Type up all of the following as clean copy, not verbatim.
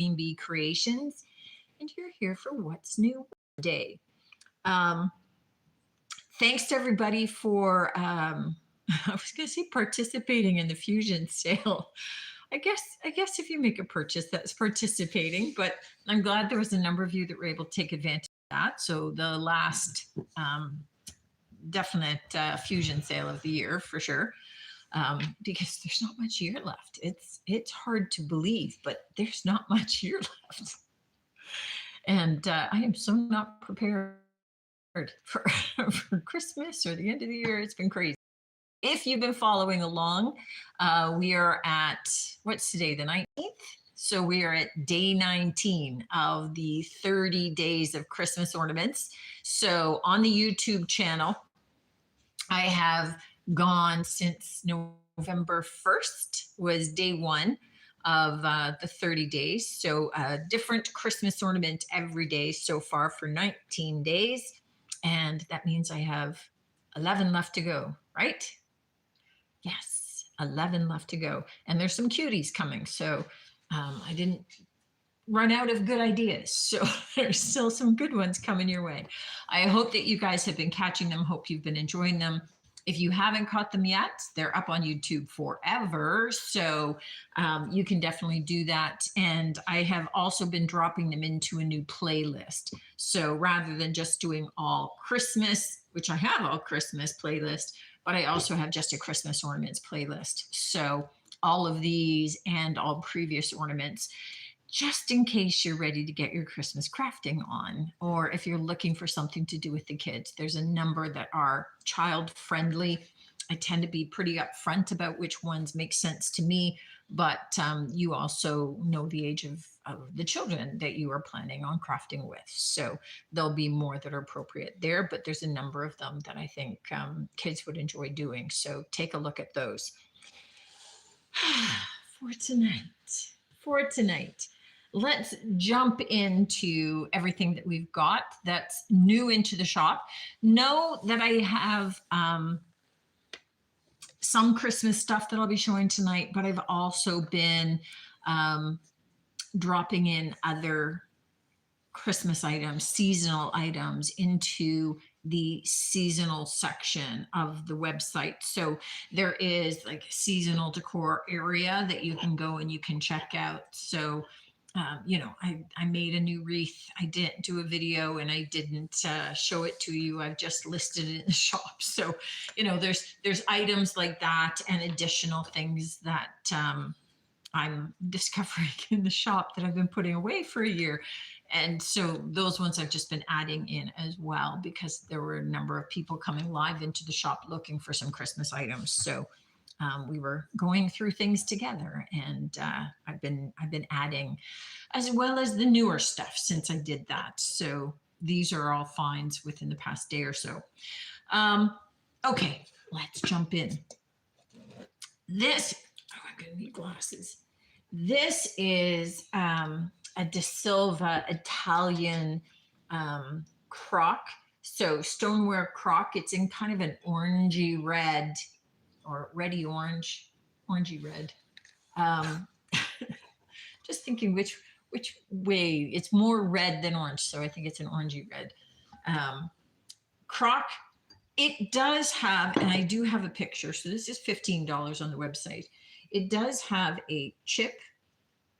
Bee Creations, and you're here for What's New Day. Um, Thanks to everybody for, I was going to say participating in the Fusion sale. I guess if you make a purchase, that's participating. But I'm glad there was a number of you that were able to take advantage of that. So the last definite Fusion sale of the year for sure. Because there's not much year left. It's hard to believe, but there's not much year left, and I am so not prepared for for Christmas or the end of the year. It's been crazy. If you've been following along, we are at what's today, the 19th. So we are at day 19 of the 30 days of Christmas ornaments. So on the YouTube channel, I have gone since November 1st was day one of the 30 days. So a different Christmas ornament every day so far for 19 days. And that means I have 11 left to go, right? Yes, 11 left to go. And there's some cuties coming. So I didn't run out of good ideas. So there's still some good ones coming your way. I hope that you guys have been catching them. Hope you've been enjoying them. If you haven't caught them yet, they're up on YouTube forever. So you can definitely do that. And I have also been dropping them into a new playlist. So rather than just doing all Christmas, which I have all Christmas playlist, but I also have just a Christmas ornaments playlist. So all of these and all previous ornaments, just in case you're ready to get your Christmas crafting on, or if you're looking for something to do with the kids. There's a number that are child friendly. I tend to be pretty upfront about which ones make sense to me, but you also know the age of the children that you are planning on crafting with. So there'll be more that are appropriate there, but there's a number of them that I think kids would enjoy doing. So take a look at those. For tonight, let's jump into everything that we've got that's new into the shop. Know that I have some Christmas stuff that I'll be showing tonight, but I've also been dropping in other Christmas items, seasonal items into the seasonal section of the website. So there is like a seasonal decor area that you can go and you can check out. So I made a new wreath. I didn't do a video and I didn't show it to you. I've just listed it in the shop. So, there's items like that and additional things that I'm discovering in the shop that I've been putting away for a year. And so those ones I've just been adding in as well, because there were a number of people coming live into the shop looking for some Christmas items. So we were going through things together, and I've been adding, as well as the newer stuff since I did that. So these are all finds within the past day or so. Okay, let's jump in. I'm gonna need glasses. This is a De Silva Italian crock. So stoneware crock. It's in kind of an orangey red, or reddy orange, orangey red. Just thinking which way. It's more red than orange, so I think it's an orangey red. Crock. It does have, and I do have a picture. So this is $15 on the website. It does have a chip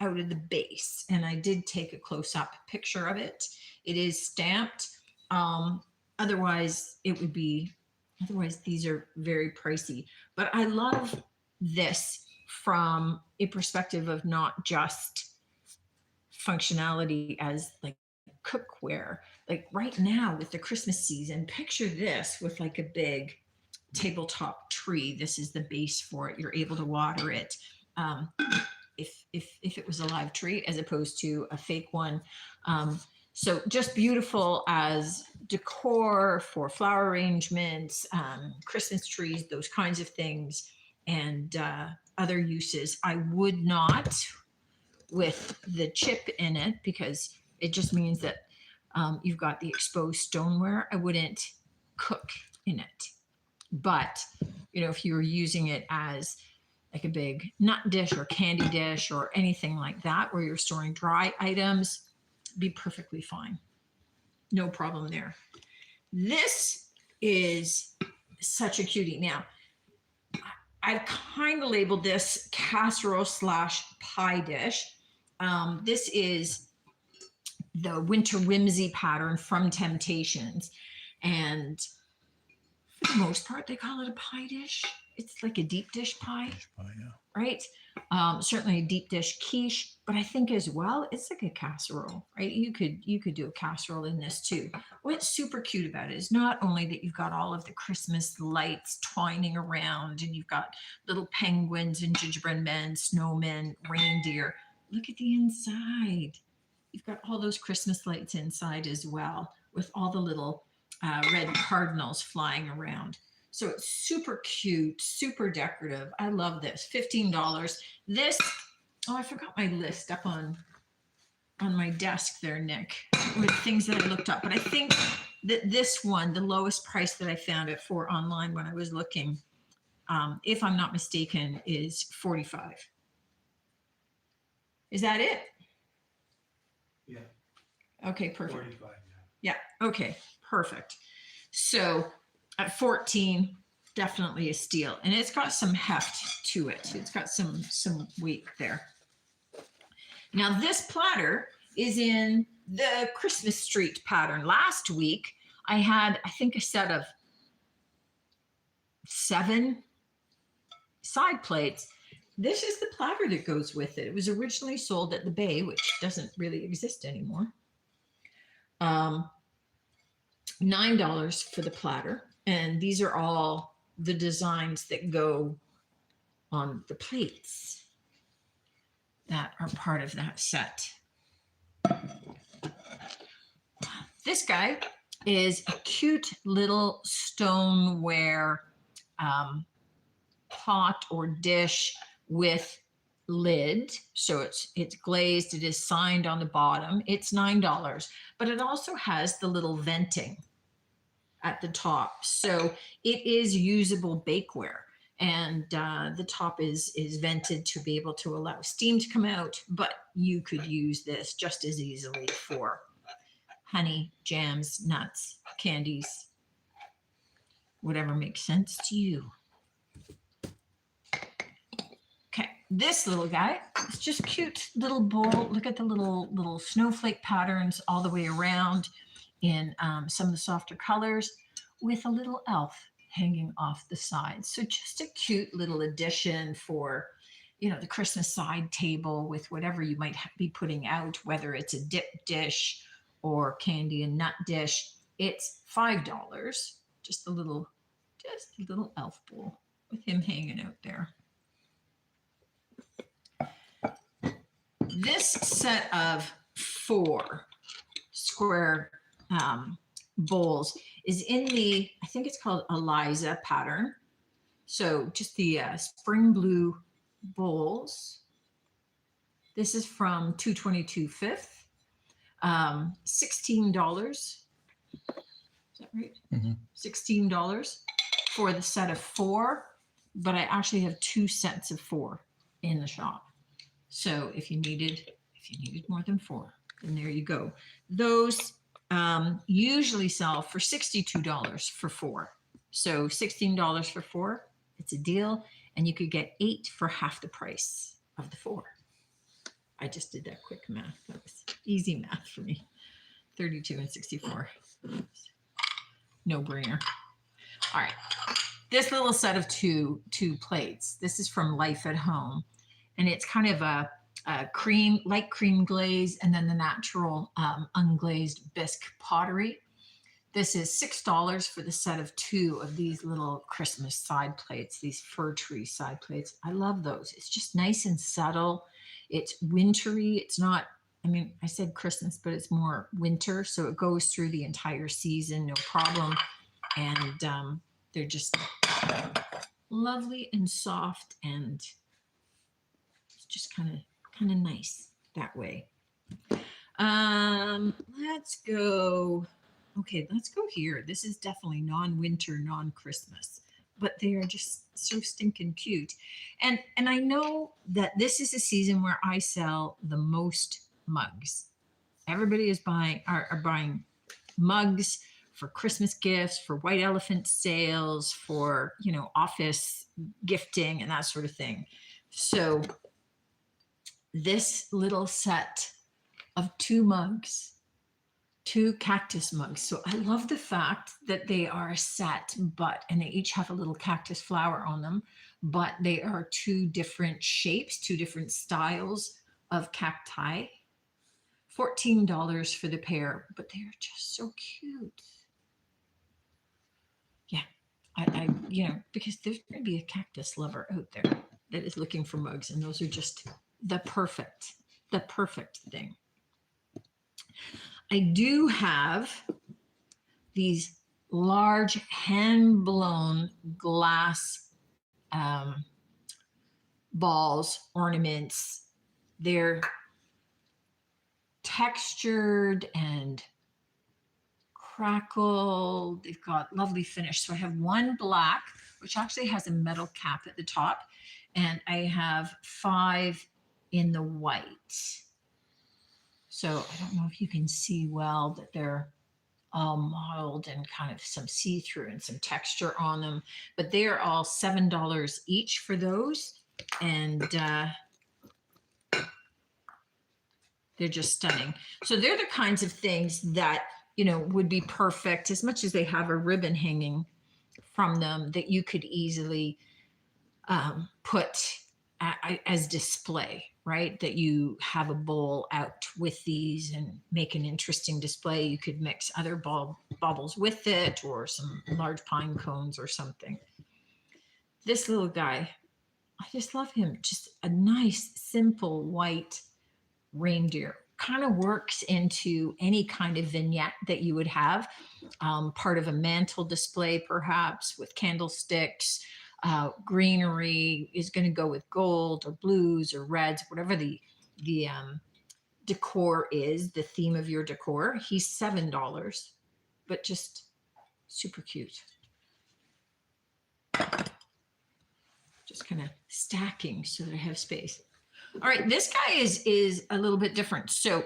out of the base, and I did take a close-up picture of it. It is stamped. Otherwise these are very pricey. But I love this from a perspective of not just functionality as like cookware. Like right now with the Christmas season, picture this with like a big tabletop tree. This is the base for it. You're able to water it. If it was a live tree as opposed to a fake one. So just beautiful as decor for flower arrangements, Christmas trees, those kinds of things, and other uses. I would not with the chip in it, because it just means that you've got the exposed stoneware. I wouldn't cook in it. But, if you were using it as like a big nut dish or candy dish or anything like that, where you're storing dry items, be perfectly fine. No problem there. This is such a cutie. Now, I've kind of labeled this casserole / pie dish. This is the Winter Whimsy pattern from Temptations. And for the most part, they call it a pie dish. It's like a deep dish pie, Yeah. right? Certainly a deep dish quiche, but I think as well, it's like a casserole, right? You could do a casserole in this too. What's super cute about it is not only that you've got all of the Christmas lights twining around, and you've got little penguins and gingerbread men, snowmen, reindeer. Look at the inside. You've got all those Christmas lights inside as well, with all the little red cardinals flying around. So it's super cute, super decorative. I love this. $15. This, oh, I forgot my list up on my desk there, Nick, with things that I looked up. But I think that this one, the lowest price that I found it for online when I was looking, if I'm not mistaken, is $45. Is that it? Yeah. Okay, perfect. 45, Yeah. Okay, perfect. So at 14, definitely a steal. And it's got some heft to it. It's got some weight there. Now this platter is in the Christmas Street pattern. Last week, I had, I think, a set of 7 side plates. This is the platter that goes with it. It was originally sold at the Bay, which doesn't really exist anymore. $9 for the platter. And these are all the designs that go on the plates that are part of that set. This guy is a cute little stoneware pot or dish with lid. So it's glazed. It is signed on the bottom. It's $9, but it also has the little venting at the top. So it is usable bakeware. And the top is vented to be able to allow steam to come out, but you could use this just as easily for honey, jams, nuts, candies, whatever makes sense to you. Okay, this little guy is just cute little bowl. Look at the little snowflake patterns all the way around in some of the softer colors, with a little elf hanging off the side. So just a cute little addition for, the Christmas side table with whatever you might be putting out, whether it's a dip dish or candy and nut dish. It's $5. Just a little elf bowl with him hanging out there. This set of 4 square bowls is in the, I think it's called Eliza pattern. So just the spring blue bowls. This is from 222 Fifth. $16. Is that right? Mm-hmm. $16 for the set of 4, but I actually have 2 sets of 4 in the shop. So if you needed more than 4, then there you go. Those usually sell for $62 for 4. So $16 for 4, it's a deal. And you could get 8 for half the price of the 4. I just did that quick math. That was easy math for me. 32 and 64. No brainer. All right. This little set of two plates. This is from Life at Home. And it's kind of a light cream glaze, and then the natural unglazed bisque pottery. This is $6 for the set of 2 of these little Christmas side plates, these fir tree side plates. I love those. It's just nice and subtle. It's wintry. It's not, I said Christmas, but it's more winter. So it goes through the entire season, no problem. And they're just lovely and soft, and just kind of nice that way. Let's go. Okay, let's go here. This is definitely non-winter, non-Christmas. but they are just so stinking cute. And I know that this is a season where I sell the most mugs. Everybody is are buying mugs for Christmas gifts, for white elephant sales, for, office gifting and that sort of thing. So this little set of two cactus mugs. So I love the fact that they are set, and they each have a little cactus flower on them, but they are two different shapes, two different styles of cacti. $14 for the pair, but they are just so cute. Yeah, because there's going to be a cactus lover out there that is looking for mugs, and those are just the perfect thing. I do have these large hand-blown glass balls, ornaments. They're textured and crackled. They've got lovely finish. So I have one black, which actually has a metal cap at the top, and I have 5 in the white. So I don't know if you can see well that they're all modeled and kind of some see-through and some texture on them, but they are all $7 each for those. And they're just stunning. So they're the kinds of things that, would be perfect, as much as they have a ribbon hanging from them that you could easily put as display, right? That you have a bowl out with these and make an interesting display. You could mix other baubles with it, or some large pine cones or something. This little guy, I just love him. Just a nice, simple white reindeer. Kind of works into any kind of vignette that you would have. Part of a mantle display, perhaps, with candlesticks. Greenery is going to go with gold or blues or reds, whatever the decor is, the theme of your decor. He's $7, but just super cute. Just kind of stacking so that I have space. All right, this guy is a little bit different. So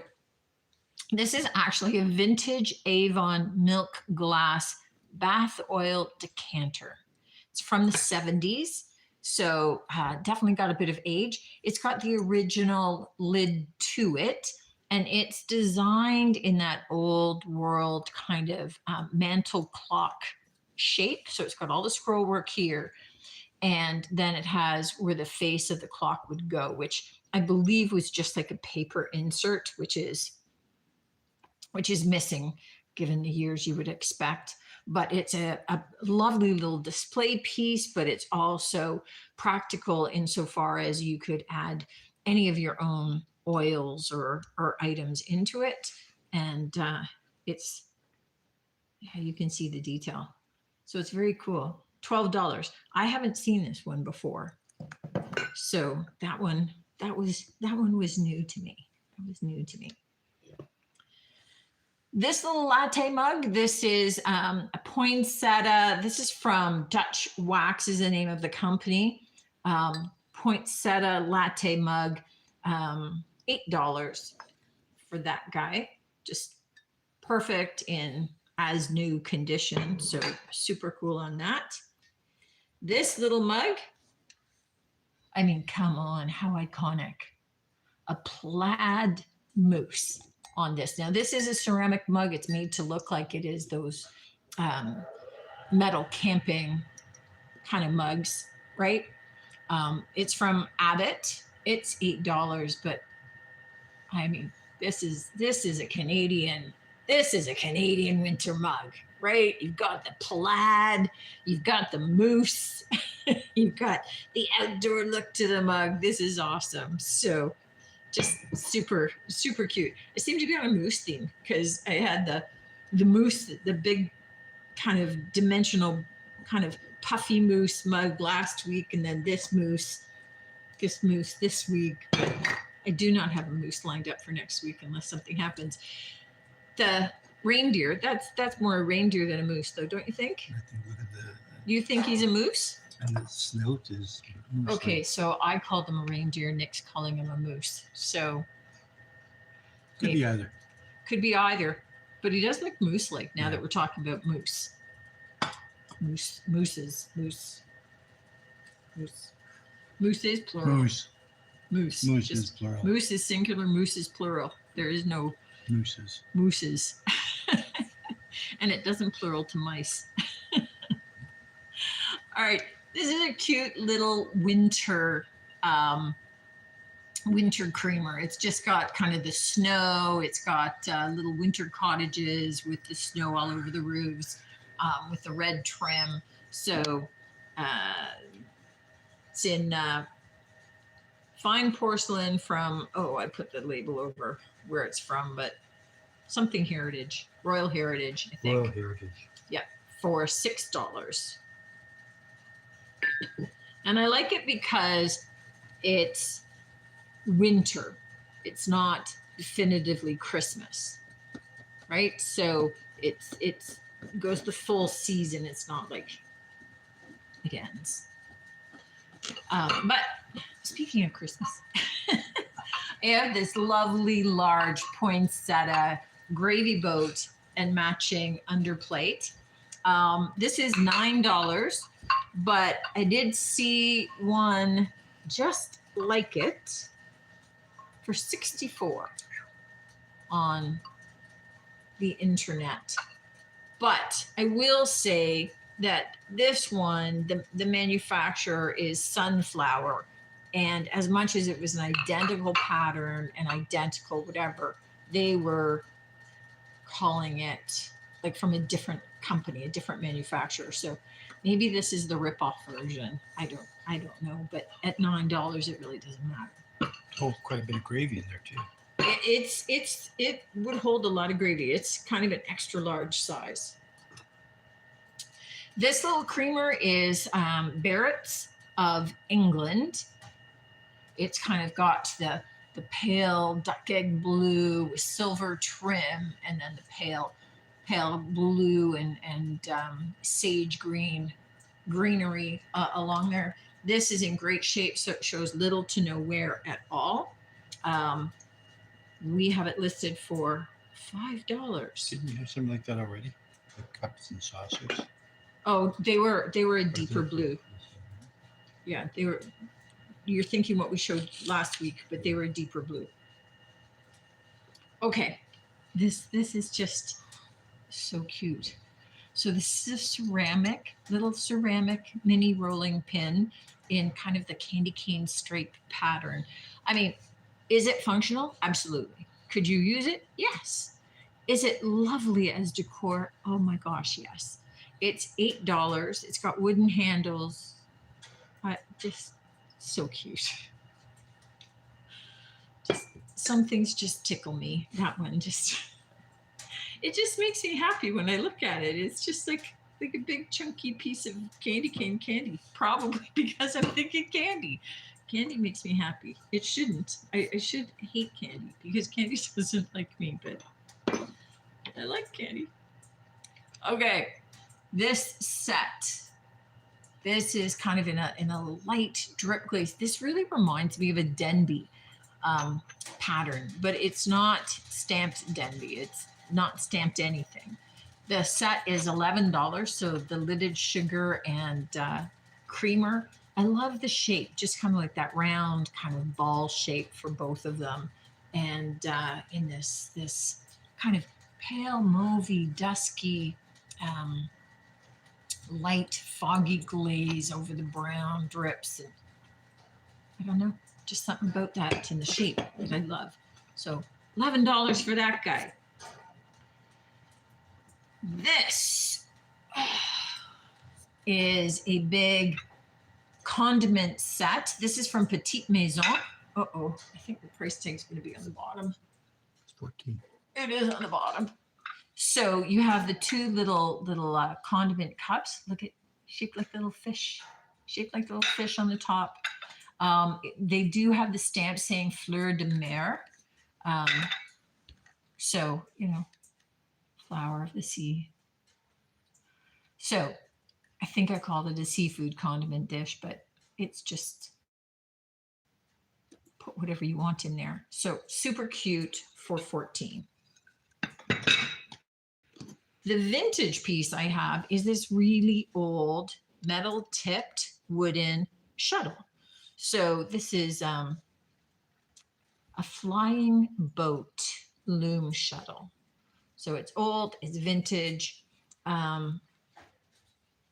this is actually a vintage Avon milk glass bath oil decanter. It's from the 70s, so definitely got a bit of age. It's got the original lid to it, and it's designed in that old world kind of mantle clock shape. So it's got all the scroll work here. And then it has where the face of the clock would go, which I believe was just like a paper insert, which is missing given the years you would expect. But it's a lovely little display piece, but it's also practical insofar as you could add any of your own oils or items into it. And you can see the detail. So it's very cool. $12. I haven't seen this one before. So that one was new to me. That was new to me. This little latte mug, this is a poinsettia. This is from Dutch Wax is the name of the company. Poinsettia latte mug, $8 for that guy. Just perfect in as new condition. So super cool on that. This little mug, I mean, come on, how iconic. A plaid moose on this. Now, this is a ceramic mug. It's made to look like it is those metal camping kind of mugs, right? It's from Abbott. It's $8, but I mean, this is a Canadian winter mug, right? You've got the plaid, you've got the moose, you've got the outdoor look to the mug. This is awesome. So just super, super cute. I seem to be on a moose theme because I had the moose, the big kind of dimensional kind of puffy moose mug last week, and then this moose this week. I do not have a moose lined up for next week unless something happens. The reindeer, that's more a reindeer than a moose, though, don't you think? I think look at You think he's a moose? And the snout is. moose-like. Okay, so I called him a reindeer. Nick's calling him a moose. So Could be either. could be either, but he does look moose-like now Yeah. that we're talking about moose. Mooses, moose. Moose is plural. Moose. Moose. Moose Just is plural. moose is singular, moose is plural. There is no Mooses. mooses. And it doesn't plural to mice. All right. This is a cute little winter winter creamer. It's just got kind of the snow. It's got little winter cottages with the snow all over the roofs, with the red trim. So it's in fine porcelain from, oh, I put the label over where it's from, but something heritage, Royal Heritage, I think, Royal Heritage. for $6. And I like it because it's winter. It's not definitively Christmas, right? So it goes the full season. It's not like it ends. But speaking of Christmas, I have this lovely large poinsettia gravy boat and matching underplate. This is $9, but I did see one just like it for $64 on the internet. But I will say that this one, the manufacturer is Sunflower. And as much as it was an identical pattern and identical whatever, they were calling it like from a different company, a different manufacturer. So maybe this is the rip-off version. I don't know. But at $9, it really doesn't matter. Oh, quite a bit of gravy in there too. It would hold a lot of gravy. It's kind of an extra large size. This little creamer is Barrett's of England. It's kind of got the pale duck egg blue with silver trim, and then the pale blue and sage greenery along there. This is in great shape, so it shows little to no wear at all. We have it listed for $5. Didn't we have something like that already? Like cups and saucers. Oh, they were a deeper blue. Yeah, they were. You're thinking what we showed last week, but they were a deeper blue. Okay, this is just so cute. So this is a little ceramic mini rolling pin in kind of the candy cane stripe pattern. I mean, is it functional? Absolutely. Could you use it? Yes. Is it lovely as decor? Oh my gosh, yes. It's $8. It's got wooden handles. Just so cute. Just some things just tickle me. That one just, it just makes me happy when I look at it. It's just like a big chunky piece of candy cane candy, probably because I'm thinking candy. Candy makes me happy. It shouldn't. I should hate candy because candy doesn't like me, but I like candy. Okay, this set. This is kind of in a light drip glaze. This really reminds me of a Denby pattern, but it's not stamped Denby. It's not stamped anything. The set is $11, so the lidded sugar and creamer. I love the shape, just kind of like that round kind of ball shape for both of them. And in this kind of pale mauvey, dusky, light foggy glaze over the brown drips. And I don't know, just something about that and the shape that I love. So $11 for that guy. This is a big condiment set. This is from Petite Maison. Uh-oh, I think the price tag's going to be on the bottom. It's 14. It is on the bottom. So you have the two little condiment cups. Look at, shaped like little fish, on the top. They do have the stamp saying Fleur de Mer. So, you know, flower of the sea. So I think I called it a seafood condiment dish, but it's just put whatever you want in there. So super cute for 14. The vintage piece I have is this really old metal tipped wooden shuttle. So this is a flying boat loom shuttle. So it's old, it's vintage.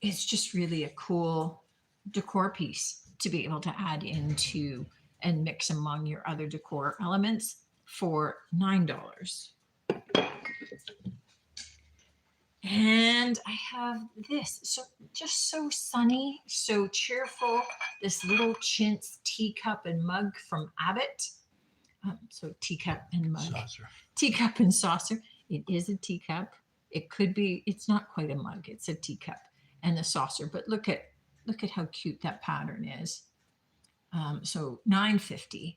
It's just really a cool decor piece to be able to add into and mix among your other decor elements for $9. And I have this, so just so sunny, so cheerful. This little chintz teacup and mug from Abbott. So teacup and mug, Saucer. teacup and saucer. It is a teacup. It could be. It's not quite a mug. It's a teacup and a saucer. But look at how cute that pattern is. So $9.50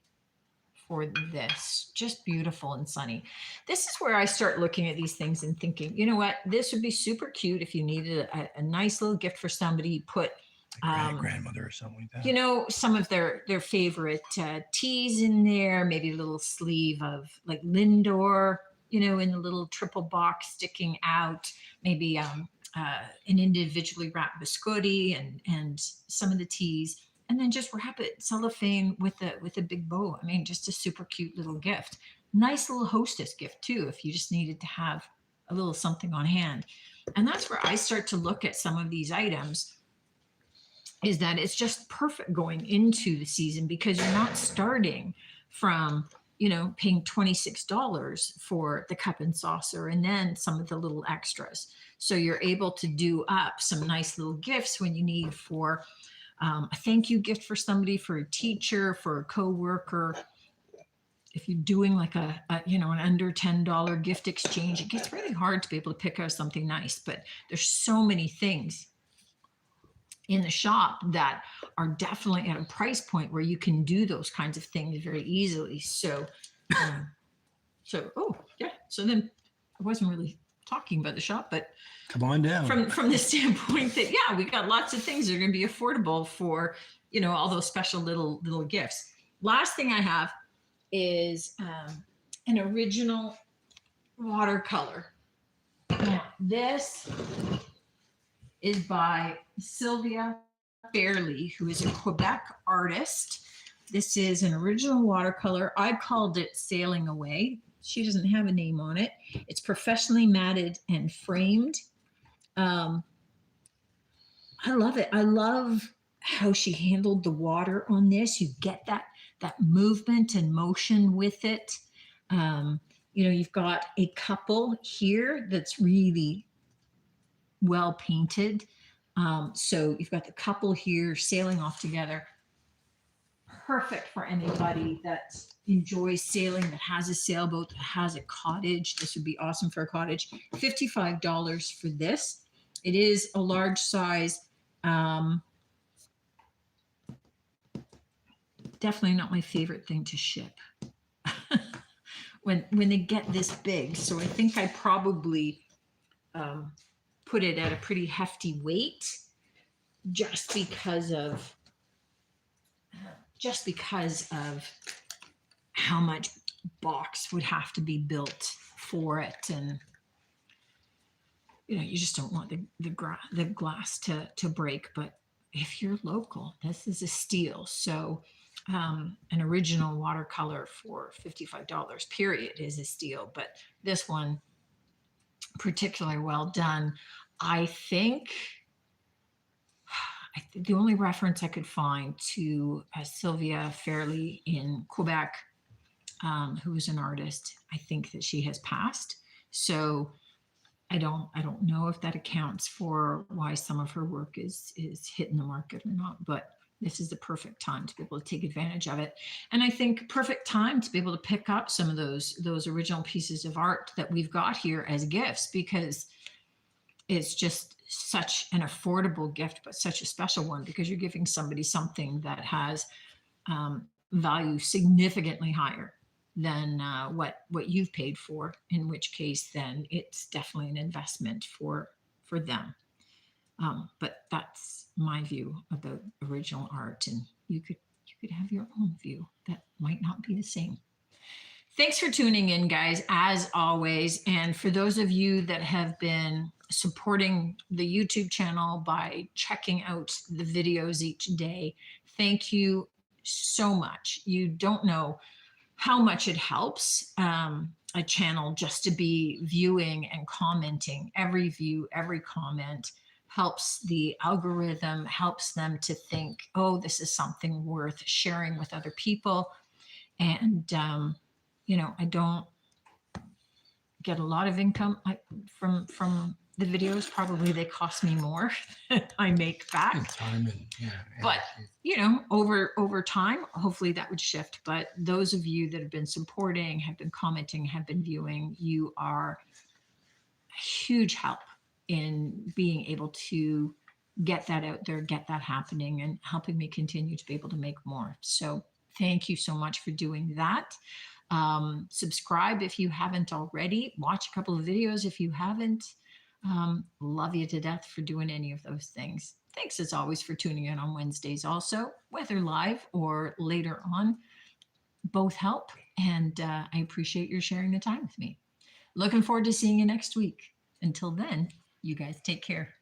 for this, just beautiful and sunny. This is where I start looking at these things and thinking, you know what, this would be super cute if you needed a nice little gift for somebody. Put Grandmother or something like that. you know, some of their favorite teas in there, maybe a little sleeve of like Lindor, you know, in a little triple box sticking out, maybe an individually wrapped biscotti and some of the teas, and then just wrap it cellophane with a big bow. I mean, just a super cute little gift. Nice little hostess gift too, if you just needed to have a little something on hand. And that's where I start to look at some of these items, is that it's just perfect going into the season because you're not starting from, you know, paying $26 for the cup and saucer and then some of the little extras. So you're able to do up some nice little gifts when you need for a thank you gift for somebody, for a teacher, for a coworker. If you're doing like a you know, an under $10 gift exchange, it gets really hard to be able to pick out something nice. But there's so many things in the shop that are definitely at a price point where you can do those kinds of things very easily. So, oh yeah. So then I wasn't really talking about the shop, but Come on down. from the standpoint that, yeah, we got lots of things that are going to be affordable for, you know, all those special little gifts. Last thing I have is an original watercolor. Now, this is by Sylvia Fairley, who is a Quebec artist. This is an original watercolor. I called it Sailing Away. She doesn't have a name on it. It's professionally matted and framed. I love it. I love how she handled the water on this. You get that movement and motion with it. You know, you've got a couple here that's really well painted. So you've got the couple here sailing off together. Perfect for anybody that enjoys sailing, that has a sailboat, that has a cottage. This would be awesome for a cottage. $55 for this. It is a large size. Definitely not my favorite thing to ship when they get this big. So I think I probably put it at a pretty hefty weight just because of how much box would have to be built for it. And you know, you just don't want the glass to break. But if you're local, this is a steal. So an original watercolor for $55 period is a steal, but this one particularly well done. I think the only reference I could find to Sylvia Fairley in Quebec, who is an artist, I think that she has passed. So I don't know if that accounts for why some of her work is hitting the market or not, but this is the perfect time to be able to take advantage of it. And I think perfect time to be able to pick up some of those original pieces of art that we've got here as gifts, because it's just such an affordable gift, but such a special one, because you're giving somebody something that has value significantly higher than what you've paid for, in which case then it's definitely an investment for them. But that's my view about original art, and you could have your own view that might not be the same. Thanks for tuning in, guys, as always. And for those of you that have been supporting the YouTube channel by checking out the videos each day, thank you so much. You don't know how much it helps a channel just to be viewing and commenting. Every view, every comment helps the algorithm, helps them to think, oh, this is something worth sharing with other people. And, I don't get a lot of income from the videos. Probably they cost me more than I make back. And time and But energy. over time, hopefully that would shift. But those of you that have been supporting, have been commenting, have been viewing, you are a huge help in being able to get that out there, get that happening, and helping me continue to be able to make more. So thank you so much for doing that. Subscribe if you haven't already. Watch a couple of videos if you haven't. Love you to death for doing any of those things. Thanks as always for tuning in on Wednesdays also, whether live or later on. Both help, and I appreciate your sharing the time with me. Looking forward to seeing you next week. Until then, you guys take care.